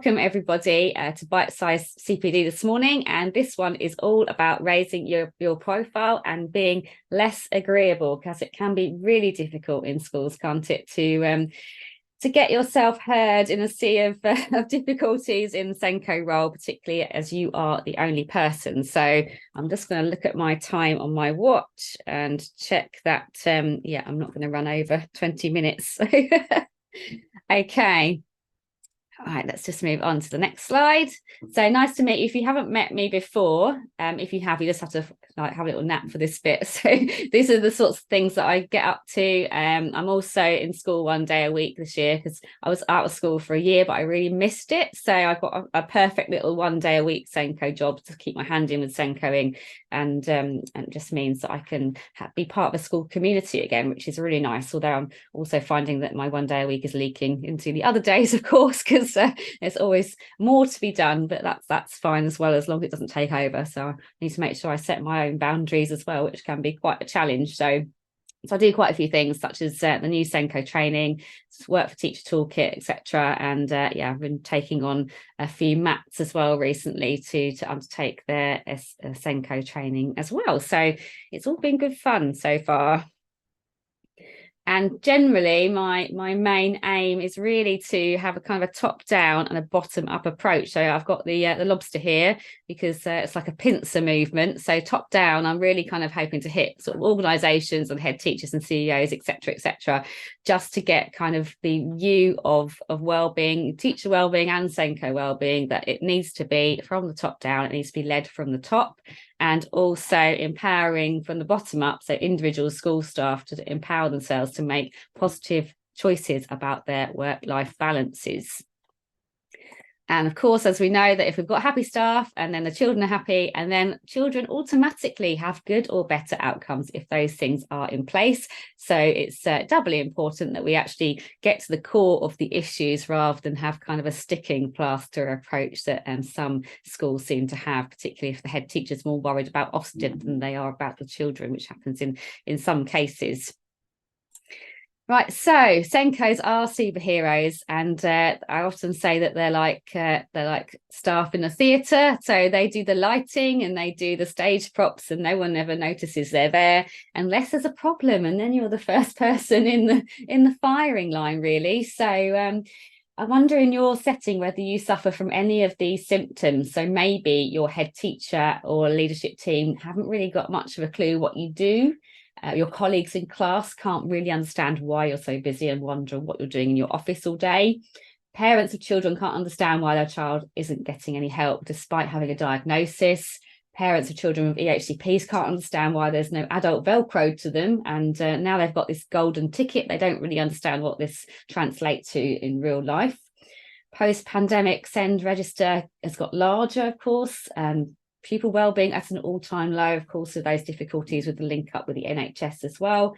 welcome everybody to Bitesize CPD this morning, and this one is all about raising your profile and being less agreeable, because it can be really difficult in schools, can't it, to get yourself heard in a sea of difficulties in the Senko role, particularly as you are the only person. So I'm just going to look at my time on my watch and check that yeah, I'm not going to run over 20 minutes. Okay. All right, let's just move on to the next slide. So nice to meet you. If you haven't met me before, if you have, you just have to have a little nap for this bit. So these are the sorts of things that I get up to. I'm also in school 1 day a week this year because I was out of school for a year, but I really missed it. So I've got a perfect little 1 day a week Senko job to keep my hand in with Senkoing, and it just means that I can be part of a school community again, which is really nice. Although I'm also finding that my 1 day a week is leaking into the other days, of course, because there's always more to be done, but that's fine as well, as long as it doesn't take over. So I need to make sure I set my own boundaries as well, which can be quite a challenge. So I do quite a few things, such as the new Senko training, work for teacher toolkit, etc. And yeah, I've been taking on a few mats as well recently to undertake their Senko training as well. So it's all been good fun so far. And generally, my main aim is really to have a kind of a top-down and a bottom-up approach. So I've got the lobster here because it's like a pincer movement. So top-down, I'm really kind of hoping to hit sort of organisations and head teachers and CEOs, etc., just to get kind of the view of wellbeing, teacher wellbeing and Senko wellbeing, that it needs to be from the top down. It needs to be led from the top, and also empowering from the bottom up, so individual school staff to empower themselves to make positive choices about their work-life balances. And of course, as we know, that if we've got happy staff and then the children are happy, and then children automatically have good or better outcomes if those things are in place. So it's doubly important that we actually get to the core of the issues rather than have kind of a sticking plaster approach that some schools seem to have, particularly if the head teacher's more worried about Ofsted than they are about the children, which happens in some cases. Right, so Senkos are superheroes, and I often say that they're like staff in a theatre. So they do the lighting and they do the stage props, and no one ever notices they're there unless there's a problem, and then you're the first person in the firing line, really. So I wonder in your setting whether you suffer from any of these symptoms. So maybe your head teacher or leadership team haven't really got much of a clue what you do. Your colleagues in class can't really understand why you're so busy and wonder what you're doing in your office all day. Parents of children can't understand why their child isn't getting any help despite having a diagnosis. Parents of children with EHCPs can't understand why there's no adult Velcro to them. And now they've got this golden ticket. They don't really understand what this translates to in real life. Post-pandemic SEND register has got larger, of course. Pupil wellbeing at an all-time low, of course, with those difficulties with the link up with the NHS as well.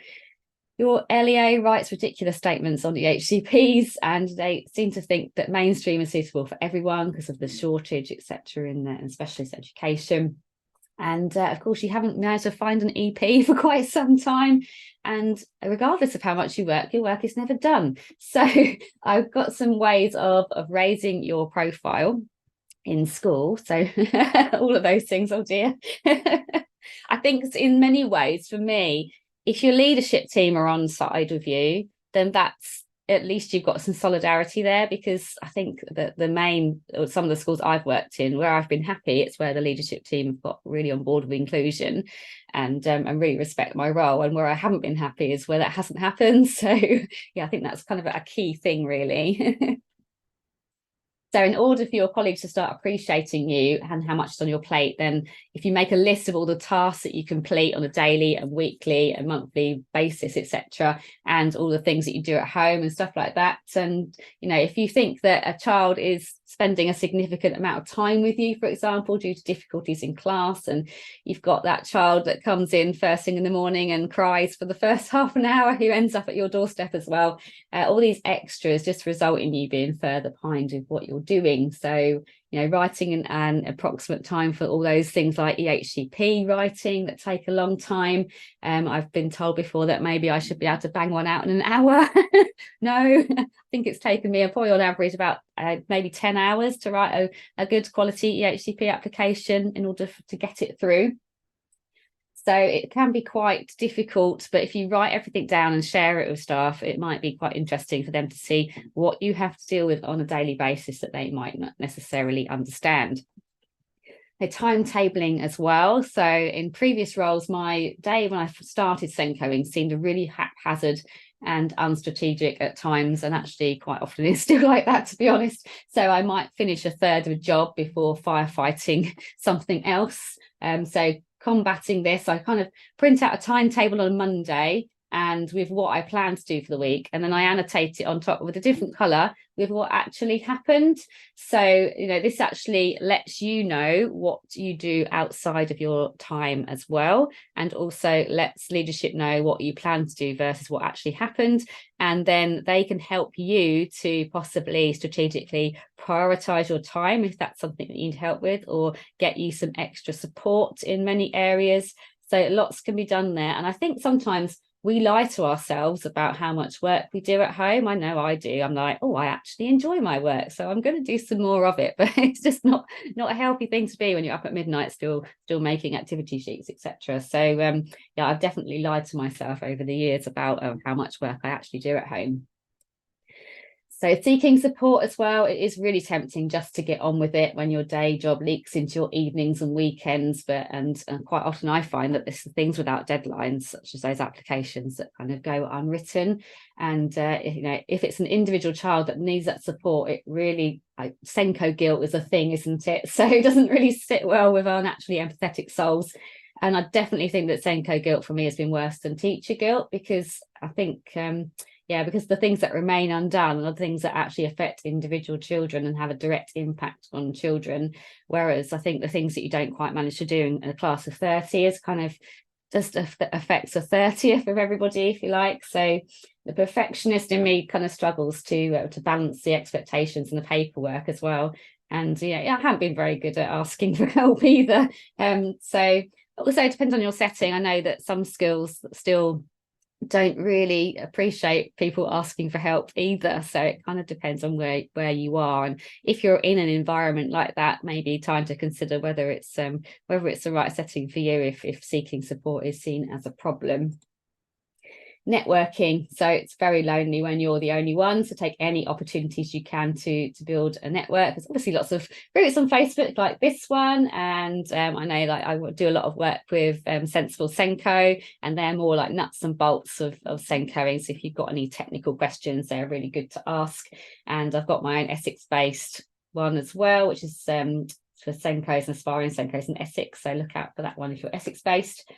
Your LEA writes ridiculous statements on the HCPs, and they seem to think that mainstream is suitable for everyone because of the shortage, etc., in specialist education. And of course, you haven't managed to find an EP for quite some time. And regardless of how much you work, your work is never done. So I've got some ways of raising your profile in school. So all of those things, oh dear. I think in many ways, for me, if your leadership team are on side with you, then that's at least you've got some solidarity there, because I think that some of the schools I've worked in where I've been happy, it's where the leadership team have got really on board with inclusion and really respect my role, and where I haven't been happy is where that hasn't happened. So yeah, I think that's kind of a key thing, really. So in order for your colleagues to start appreciating you and how much is on your plate, then if you make a list of all the tasks that you complete on a daily and weekly and monthly basis, etc., and all the things that you do at home and stuff like that, and if you think that a child is spending a significant amount of time with you, for example, due to difficulties in class, and you've got that child that comes in first thing in the morning and cries for the first half an hour, who ends up at your doorstep as well, all these extras just result in you being further behind with what you're you're doing. So, writing an approximate time for all those things like EHCP writing that take a long time. I've been told before that maybe I should be able to bang one out in an hour. No, I think it's taken me probably on average about maybe 10 hours to write a good quality EHCP application in order to get it through. So it can be quite difficult, but if you write everything down and share it with staff, it might be quite interesting for them to see what you have to deal with on a daily basis that they might not necessarily understand. The timetabling as well. So in previous roles, my day when I started Senkoing seemed a really haphazard and unstrategic at times, and actually quite often is still like that, to be honest. So I might finish a third of a job before firefighting something else. So combating this, I kind of print out a timetable on a Monday and with what I plan to do for the week, and then I annotate it on top with a different color with what actually happened. So this actually lets you know what you do outside of your time as well, and also lets leadership know what you plan to do versus what actually happened, and then they can help you to possibly strategically prioritize your time if that's something that you need help with, or get you some extra support in many areas. So lots can be done there. And I think sometimes we lie to ourselves about how much work we do at home. I know I do. I'm like, I actually enjoy my work, so I'm going to do some more of it. But it's just not a healthy thing to be when you're up at midnight still making activity sheets, etc. So I've definitely lied to myself over the years about how much work I actually do at home. So seeking support as well, it is really tempting just to get on with it when your day job leaks into your evenings and weekends. And quite often I find that this is things without deadlines, such as those applications that kind of go unwritten. And if it's an individual child that needs that support, it really, Senko guilt is a thing, isn't it? So it doesn't really sit well with our naturally empathetic souls. And I definitely think that Senko guilt for me has been worse than teacher guilt, because I think because the things that remain undone are the things that actually affect individual children and have a direct impact on children. Whereas I think the things that you don't quite manage to do in a class of 30 is kind of just affects a 30th of everybody, if you like. So the perfectionist in me kind of struggles to balance the expectations and the paperwork as well. And I haven't been very good at asking for help either. So also it depends on your setting. I know that some schools still don't really appreciate people asking for help either, so it kind of depends on where you are, and if you're in an environment like that, maybe time to consider whether it's the right setting for you if seeking support is seen as a problem. Networking. So it's very lonely when you're the only one, so take any opportunities you can to build a network. There's obviously lots of groups on Facebook like this one, and I know I do a lot of work with Sensible Senko, and they're more like nuts and bolts of Senkoing. So if you've got any technical questions, they're really good to ask. And I've got my own Essex-based one as well, which is for Senkos and aspiring Senkos in Essex, so look out for that one if you're Essex-based.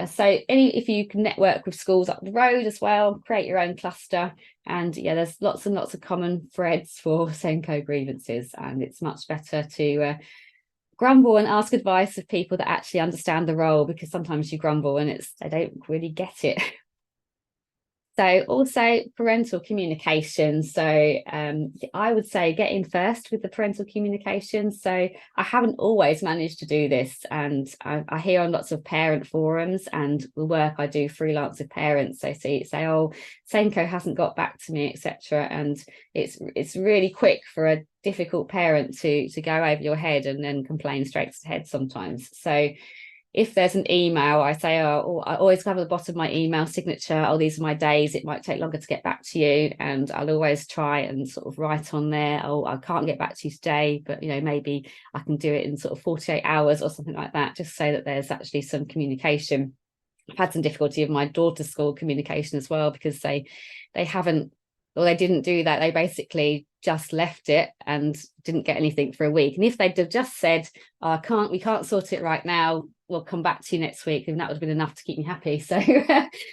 So if you can network with schools up the road as well, create your own cluster. And there's lots and lots of common threads for Senko grievances, and it's much better to grumble and ask advice of people that actually understand the role, because sometimes you grumble and they don't really get it. So also parental communication. So I would say get in first with the parental communication. So I haven't always managed to do this, and I hear on lots of parent forums and the work I do freelance with parents, they say, oh, Senko hasn't got back to me, etc. And it's really quick for a difficult parent to go over your head and then complain straight ahead sometimes. So if there's an email, I say, I always have at the bottom of my email signature, these are my days, it might take longer to get back to you. And I'll always try and sort of write on there, I can't get back to you today, but maybe I can do it in sort of 48 hours or something like that, just so that there's actually some communication. I've had some difficulty with my daughter's school communication as well, because they didn't do that. They basically just left it and didn't get anything for a week. And if they'd have just said, we can't sort it right now, we'll come back to you next week, and that would have been enough to keep me happy. So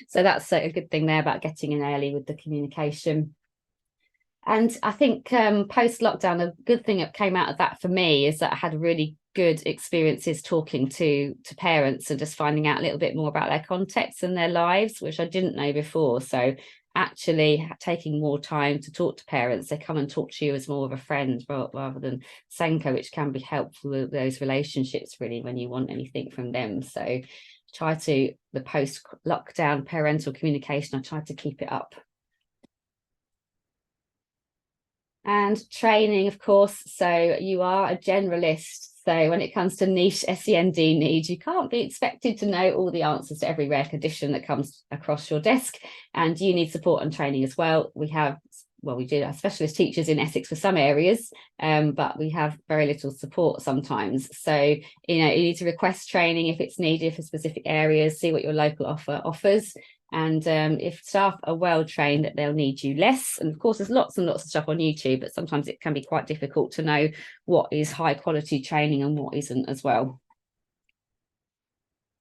so that's a good thing there about getting in early with the communication. And I think post-lockdown, a good thing that came out of that for me is that I had really good experiences talking to parents and just finding out a little bit more about their context and their lives, which I didn't know before. So actually taking more time to talk to parents. They come and talk to you as more of a friend rather than Senko, which can be helpful with those relationships really when you want anything from them. So the post-lockdown parental communication, I try to keep it up. And training, of course. So you are a generalist. So when it comes to niche SEND needs, you can't be expected to know all the answers to every rare condition that comes across your desk. And you need support and training as well. We do have specialist teachers in Essex for some areas, but we have very little support sometimes. So, you need to request training if it's needed for specific areas, see what your local offers. And if staff are well trained, they'll need you less. And of course, there's lots and lots of stuff on YouTube, but sometimes it can be quite difficult to know what is high quality training and what isn't as well.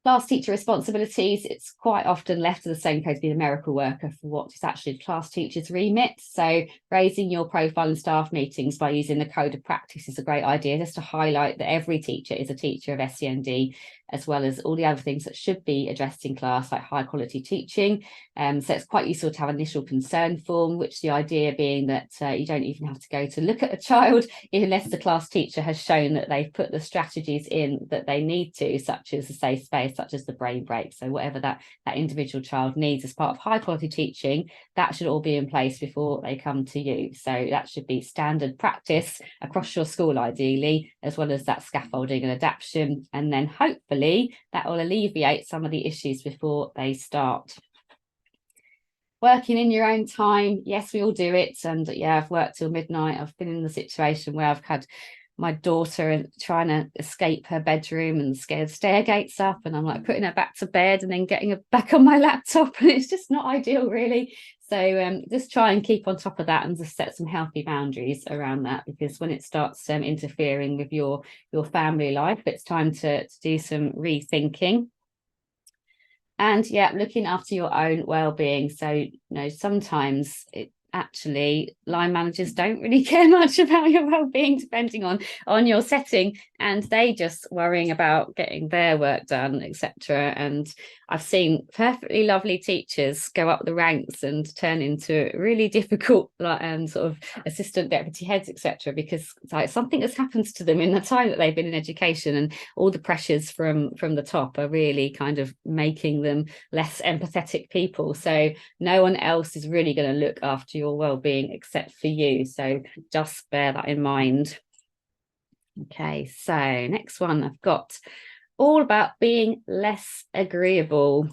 Class teacher responsibilities, it's quite often left to the Senko to be the miracle worker for what is actually the class teacher's remit. So raising your profile in staff meetings by using the code of practice is a great idea, just to highlight that every teacher is a teacher of SEND, as well as all the other things that should be addressed in class, like high quality teaching. So it's quite useful to have an initial concern form, which the idea being that you don't even have to go to look at a child unless the class teacher has shown that they've put the strategies in that they need to, such as a safe space, such as the brain break. So whatever that individual child needs as part of high quality teaching, that should all be in place before they come to you. So that should be standard practice across your school ideally, as well as that scaffolding and adaptation. And then hopefully that will alleviate some of the issues before they start. Working in your own time, yes, we all do it. And yeah, I've worked till midnight. I've been in the situation where I've had my daughter trying to escape her bedroom and scared stair gates up, and I'm like putting her back to bed and then getting her back on my laptop, and it's just not ideal really. So just try and keep on top of that and just set some healthy boundaries around that, because when it starts interfering with your family life, it's time to do some rethinking. And yeah, looking after your own well-being. So sometimes actually line managers don't really care much about your well-being, depending on your setting, and they just worrying about getting their work done, etc. And I've seen perfectly lovely teachers go up the ranks and turn into really difficult sort of assistant deputy heads, etc., because like something has happened to them in the time that they've been in education, and all the pressures from the top are really kind of making them less empathetic people. So no one else is really going to look after your well-being except for you. So just bear that in mind. Okay, so next one I've got all about being less agreeable.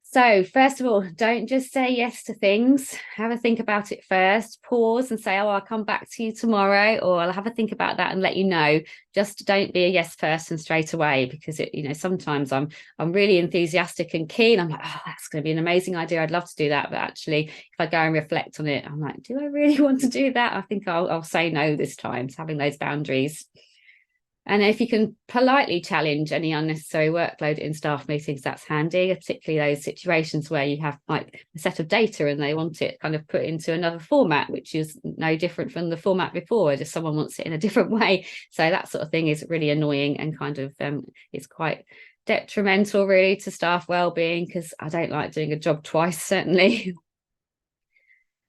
So first of all, don't just say yes to things. Have a think about it first. Pause and say, oh, I'll come back to you tomorrow, or I'll have a think about that and let you know. Just don't be a yes person straight away, because sometimes I'm really enthusiastic and keen. I'm like, oh, that's going to be an amazing idea. I'd love to do that. But actually, if I go and reflect on it, I'm like, do I really want to do that? I think I'll say no this time. So having those boundaries. And if you can politely challenge any unnecessary workload in staff meetings, that's handy, particularly those situations where you have like a set of data and they want it kind of put into another format, which is no different from the format before, just someone wants it in a different way. So that sort of thing is really annoying and kind of it's quite detrimental really to staff well-being, because I don't like doing a job twice, certainly.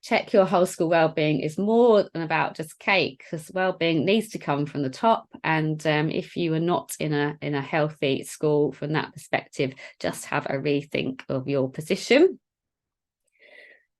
Check your whole school well-being is more than about just cake, because well-being needs to come from the top. And if you are not in a healthy school from that perspective, just have a rethink of your position.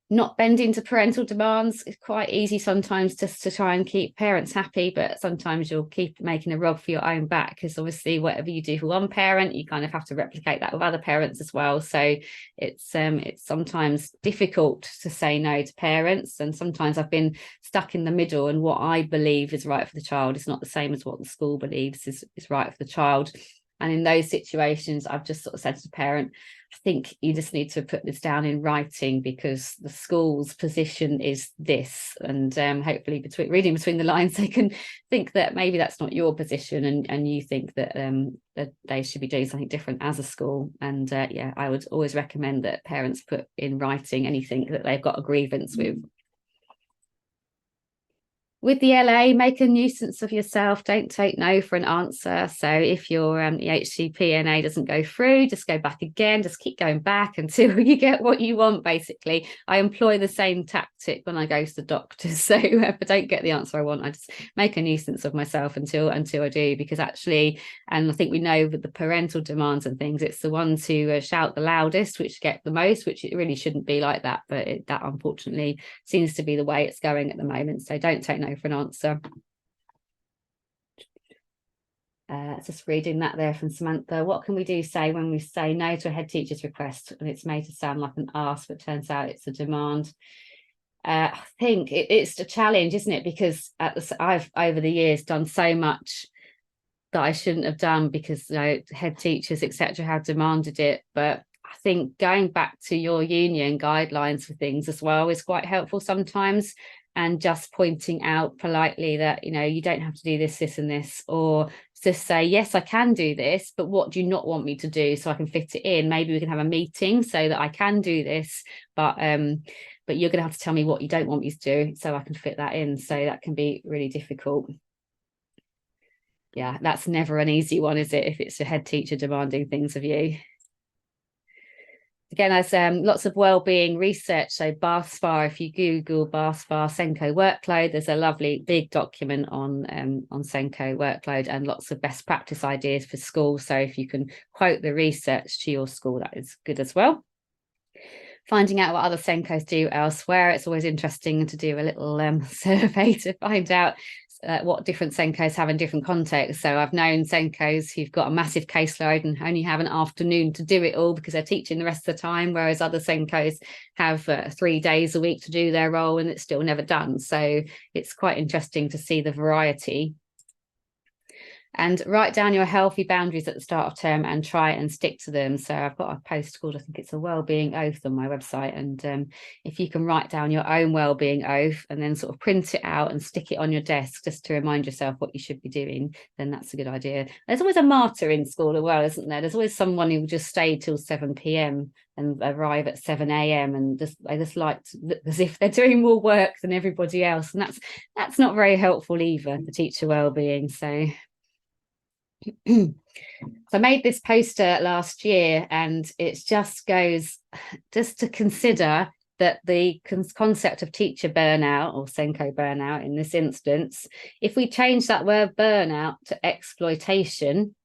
Not bending to parental demands is quite easy sometimes, just to try and keep parents happy, but sometimes you'll keep making a rug for your own back, because obviously whatever you do for one parent, you kind of have to replicate that with other parents as well. So it's sometimes difficult to say no to parents, and sometimes I've been stuck in the middle, and what I believe is right for the child is not the same as what the school believes is right for the child. And in those situations, I've just sort of said to the parent, I think you just need to put this down in writing, because the school's position is this. And hopefully reading between the lines, they can think that maybe that's not your position, and you think that they should be doing something different as a school. And yeah, I would always recommend that parents put in writing anything that they've got a grievance with. With the LA, make a nuisance of yourself. Don't take no for an answer. So if your HCPNA doesn't go through, just go back again. Just keep going back until you get what you want, basically. I employ the same tactic when I go to the doctor. So if I don't get the answer I want, I just make a nuisance of myself until I do, because actually, and I think we know with the parental demands and things, it's the ones who shout the loudest which get the most, which it really shouldn't be like that. But that unfortunately seems to be the way it's going at the moment. So don't take no for an answer. Just reading that there from Samantha. What can we do say when we say no to a head teacher's request and it's made to sound like an ask, but turns out it's a demand? I think it's a challenge, isn't it? Because I've over the years done so much that I shouldn't have done because head teachers, etc., have demanded it. But I think going back to your union guidelines for things as well is quite helpful sometimes, and just pointing out politely that you don't have to do this, this and this, or just say, yes, I can do this, but what do you not want me to do, so I can fit it in. Maybe we can have a meeting so that I can do this, but you're going to have to tell me what you don't want me to do so I can fit that in. So that can be really difficult. Yeah, that's never an easy one, is it, if it's a head teacher demanding things of you? Again, there's lots of wellbeing research. So BASFAR, if you Google BASFAR Senko workload, there's a lovely big document on Senko workload and lots of best practice ideas for schools. So if you can quote the research to your school, that is good as well. Finding out what other Senkos do elsewhere. It's always interesting to do a little survey to find out what different Senkos have in different contexts. So I've known Senkos who've got a massive caseload and only have an afternoon to do it all because they're teaching the rest of the time, whereas other Senkos have 3 days a week to do their role and it's still never done. So it's quite interesting to see the variety. And write down your healthy boundaries at the start of term and try and stick to them. So I've got a post called, I think it's a Wellbeing Oath on my website. And if you can write down your own Wellbeing Oath and then sort of print it out and stick it on your desk just to remind yourself what you should be doing, then that's a good idea. There's always a martyr in school as well, isn't there? There's always someone who will just stay till 7 p.m. and arrive at 7 a.m. and they just like as if they're doing more work than everybody else. And that's not very helpful either for teacher wellbeing. So I made this poster last year, and it just goes just to consider that the concept of teacher burnout, or Senko burnout in this instance, if we change that word burnout to exploitation,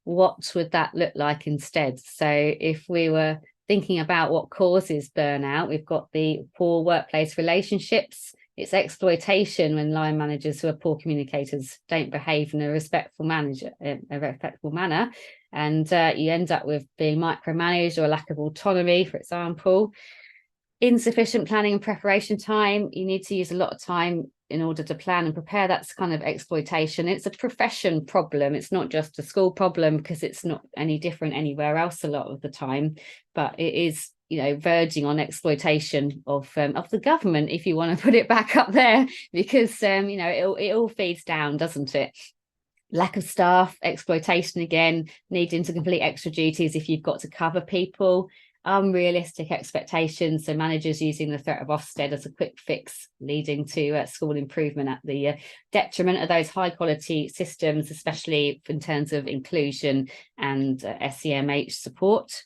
what would that look like instead? So if we were thinking about what causes burnout, we've got the poor workplace relationships. It's exploitation when line managers who are poor communicators don't behave in a respectful manner, and you end up with being micromanaged or a lack of autonomy, for example. Insufficient planning and preparation time. You need to use a lot of time in order to plan and prepare. That's kind of exploitation. It's a profession problem. It's not just a school problem, because it's not any different anywhere else a lot of the time, but it is verging on exploitation of the government, if you want to put it back up there, because it all feeds down, doesn't it? Lack of staff, exploitation again, needing to complete extra duties if you've got to cover people. Unrealistic expectations, so managers using the threat of Ofsted as a quick fix, leading to school improvement at the detriment of those high quality systems, especially in terms of inclusion and SEMH support.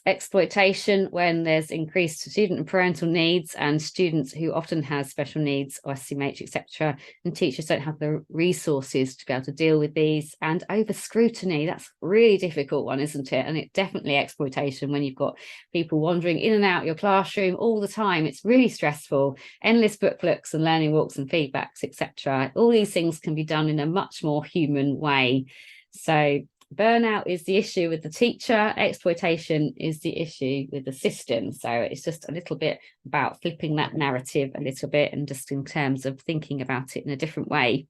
Exploitation when there's increased student and parental needs, and students who often have special needs or SEMH, etc., and teachers don't have the resources to be able to deal with these. And over scrutiny, that's a really difficult one, isn't it? And it's definitely exploitation when you've got people wandering in and out your classroom all the time. It's really stressful. Endless book looks and learning walks and feedbacks, etc. All these things can be done in a much more human way. So burnout is the issue with the teacher, exploitation is the issue with the system. So it's just a little bit about flipping that narrative a little bit, and just in terms of thinking about it in a different way.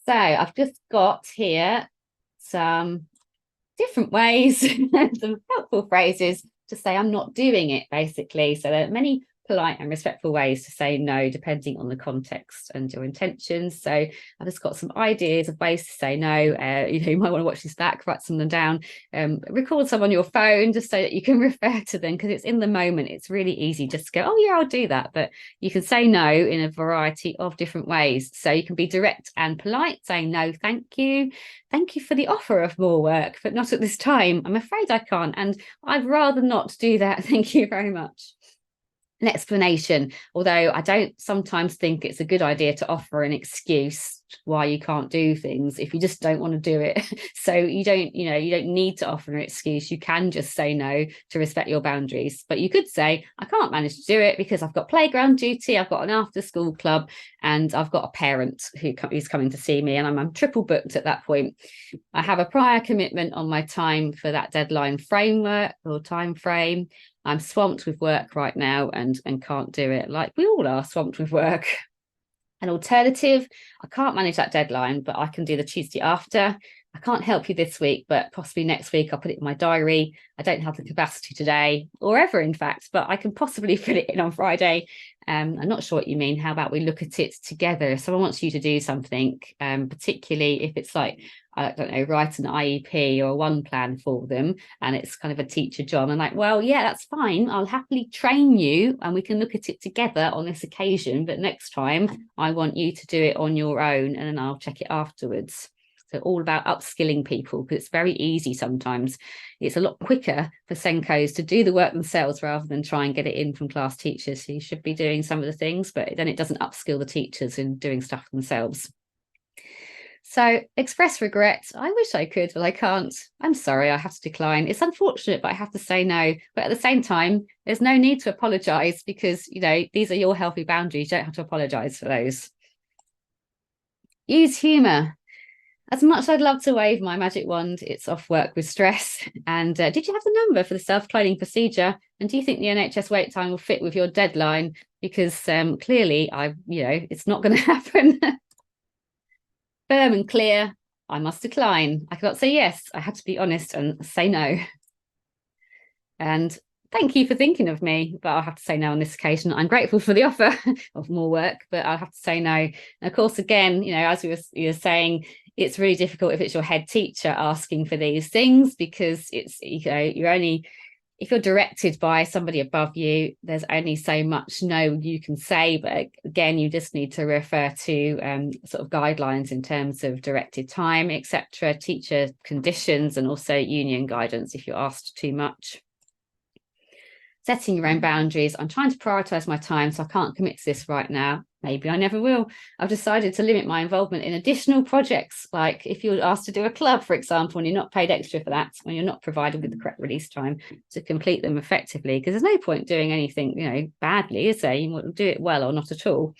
So I've just got here some different ways, some helpful phrases to say I'm not doing it, basically. So there are many polite and respectful ways to say no, depending on the context and your intentions. So I've just got some ideas of ways to say no. You might want to watch this back, write some of them down, record some on your phone just so that you can refer to them, because it's in the moment. It's really easy just to go, oh yeah, I'll do that. But you can say no in a variety of different ways. So you can be direct and polite, saying no, thank you. Thank you for the offer of more work, but not at this time. I'm afraid I can't, and I'd rather not do that. Thank you very much. An explanation, although I don't sometimes think it's a good idea to offer an excuse why you can't do things if you just don't want to do it. So you don't need to offer an excuse. You can just say no to respect your boundaries. But you could say, I can't manage to do it because I've got playground duty, I've got an after school club, and I've got a parent who's coming to see me, and I'm triple booked at that point. I have a prior commitment on my time for that deadline framework or time frame. I'm swamped with work right now and can't do it. Like we all are swamped with work. An alternative, I can't manage that deadline, but I can do the Tuesday after. I can't help you this week, but possibly next week I'll put it in my diary. I don't have the capacity today, or ever, in fact, but I can possibly fit it in on Friday. I'm not sure what you mean. How about we look at it together? If someone wants you to do something, particularly if it's like, I don't know, write an IEP or a one plan for them, and it's kind of a teacher job. I'm like, well, yeah, that's fine. I'll happily train you and we can look at it together on this occasion. But next time I want you to do it on your own, and then I'll check it afterwards. So all about upskilling people, because it's very easy sometimes. It's a lot quicker for Senkos to do the work themselves rather than try and get it in from class teachers who should be doing some of the things, but then it doesn't upskill the teachers in doing stuff themselves. So express regret. I wish I could, but I can't. I'm sorry, I have to decline. It's unfortunate, but I have to say no. But at the same time, there's no need to apologise, because, these are your healthy boundaries. You don't have to apologise for those. Use humour. As much as I'd love to wave my magic wand, it's off work with stress. And did you have the number for the self-cloning procedure? And do you think the NHS wait time will fit with your deadline? Because clearly, it's not going to happen. Firm and clear, I must decline. I cannot say yes. I had to be honest and say no. And thank you for thinking of me, but I'll have to say no on this occasion. I'm grateful for the offer of more work, but I'll have to say no. And of course, again, as you were saying, it's really difficult if it's your head teacher asking for these things, because it's, you're only, if you're directed by somebody above you, there's only so much no you can say. But again, you just need to refer to sort of guidelines in terms of directed time, etc., teacher conditions, and also union guidance if you're asked too much. Setting your own boundaries. I'm trying to prioritize my time, so I can't commit to this right now. Maybe I never will. I've decided to limit my involvement in additional projects, like if you're asked to do a club, for example, and you're not paid extra for that, when you're not provided with the correct release time to complete them effectively, because there's no point doing anything, badly, is there? You want to do it well or not at all.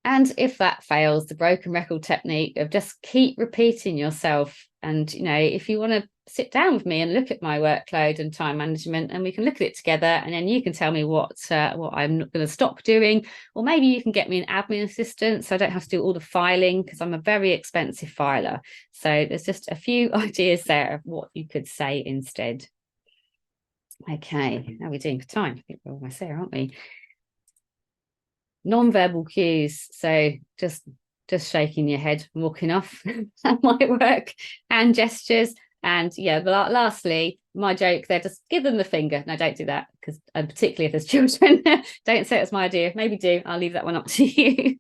And if that fails, the broken record technique of just keep repeating yourself. And, if you want to sit down with me and look at my workload and time management, and we can look at it together, and then you can tell me what I'm going to stop doing, or maybe you can get me an admin assistant so I don't have to do all the filing, because I'm a very expensive filer. So there's just a few ideas there of what you could say instead. Okay, how are we doing for time? I think we're almost there, aren't we? Non-verbal cues. So just shaking your head, walking off, that might work. Hand gestures. And yeah, but lastly, my joke there, just give them the finger. No, don't do that, because particularly if there's children, don't say it's my idea. Maybe do. I'll leave that one up to you.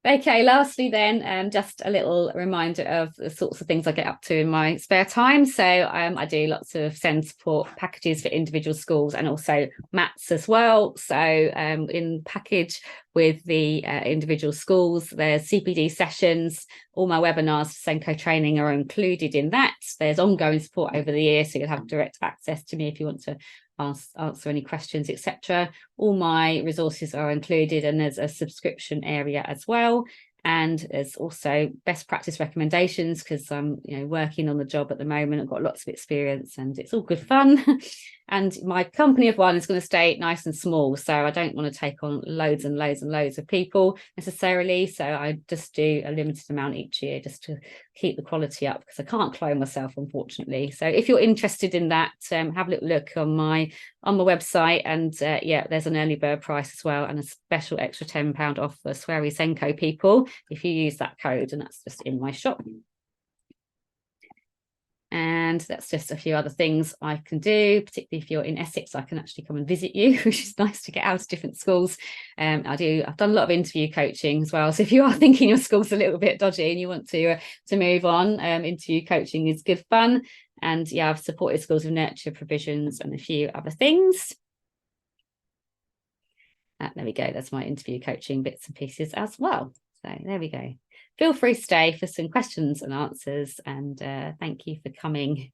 Okay, lastly then, just a little reminder of the sorts of things I get up to in my spare time. So I do lots of SEND support packages for individual schools, and also MATs as well. So in package with the individual schools, there's CPD sessions. All my webinars for Senko training are included in that. There's ongoing support over the year, so you'll have direct access to me if you want to answer any questions, etc. All my resources are included, and there's a subscription area as well. And there's also best practice recommendations, because I'm working on the job at the moment. I've got lots of experience and it's all good fun. And my company of one is going to stay nice and small. So I don't want to take on loads and loads and loads of people necessarily. So I just do a limited amount each year just to keep the quality up, because I can't clone myself, unfortunately. So if you're interested in that, have a little look on my website. And yeah, there's an early bird price as well, and a special extra £10 off for Sweary Senko people if you use that code, and that's just in my shop. And that's just a few other things I can do, particularly if you're in Essex. I can actually come and visit you, which is nice to get out of different schools. I've done a lot of interview coaching as well. So if you are thinking your school's a little bit dodgy and you want to move on, interview coaching is good fun. And yeah, I've supported schools with nurture provisions and a few other things. There we go. That's my interview coaching bits and pieces as well. So there we go. Feel free to stay for some questions and answers, and thank you for coming.